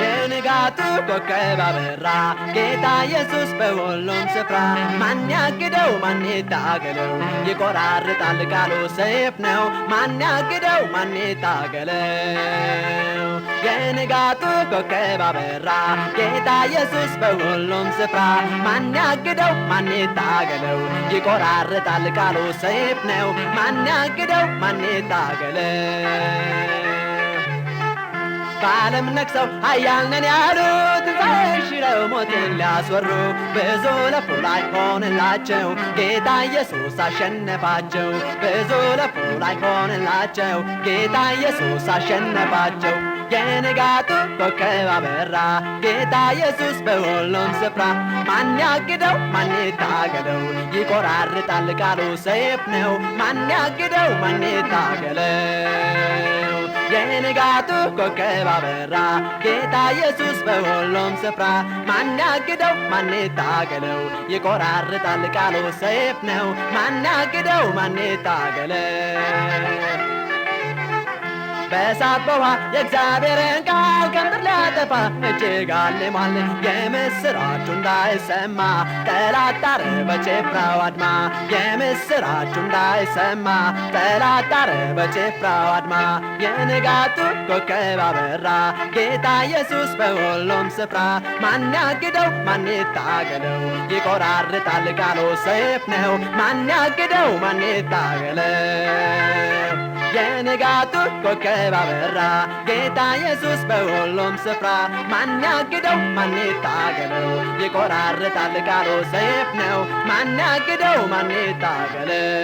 የንጋቱ ኮከብ አበራ ጌታ ኢየሱስ በሁሉም ስፍራ ማን ያግደው ማን ይታገለው ይቆራርጣል ቃሉ ሰይፍ ነው ማን ያግደው ማን ይታገለው የንጋቱ ኮከብ አበራ ጌታ ኢየሱስ በሁሉም ስፍራ ማን ያግደው ማን ይታገለው ይቆራርጣል ቃሉ ሰይፍ ነው ማን ያግደው ማን ይታገለው በዓለም ነግሰው ኃያል ነን ያሉት ሽረው ሞትን ሊያስወሩ ብዙ ለፉ ላይ ሆንላቸው ጌታ ኢየሱስ አሸነፋቸው ብዙ ለፉ ላይ ሆንላቸው ጌታ ኢየሱስ አሸነፋቸው የንጋቱ ኮከብ አበራ ጌታ ኢየሱስ በሁሉም ስፍራ ማን ያግደው ማን ይታገለው ይቆራርጣል ቃሉ ሰይፍ ነው ማን ያግደው ማን ይታገለው የንጋቱ ኮከብ አበራ ጌታ ኢየሱስ በሁሉም ስፍራ ማን ያግደው ማን ይታገለው ይቆራርጣል ቃሉ ሰይፍ ነው ማን ያግደው ማን ይታገለው በእሳት በውሃ የእግዚአብሔርን ቃል ከምድር ሊያጠፋ እጅግ አልሟል የምስራቹ እንዳይሰማ ጠላት ጣረ በጭፍራው አድማ የምስራቹ እንዳይሰማ ጠላት ጣረ በጭፍራው አድማ የንጋቱ ኮከብ አበራ ጌታ ኢየሱስ በሁሉም ስፍራ ማን ያግደው ማን ይታገለው ይቆራርጣል ቃሉ ሰይፍ ነው ማን ያግደው ማን ይታገለው የንጋቱ ኮከብ አበራ ጌታ ኢየሱስ በሁሉም ስፍራ ማን ያግደው ማን ይታገለው ይቆራርጣል ቃሉ ሰይፍ ነው ማን ያግደው ማን ይታገለው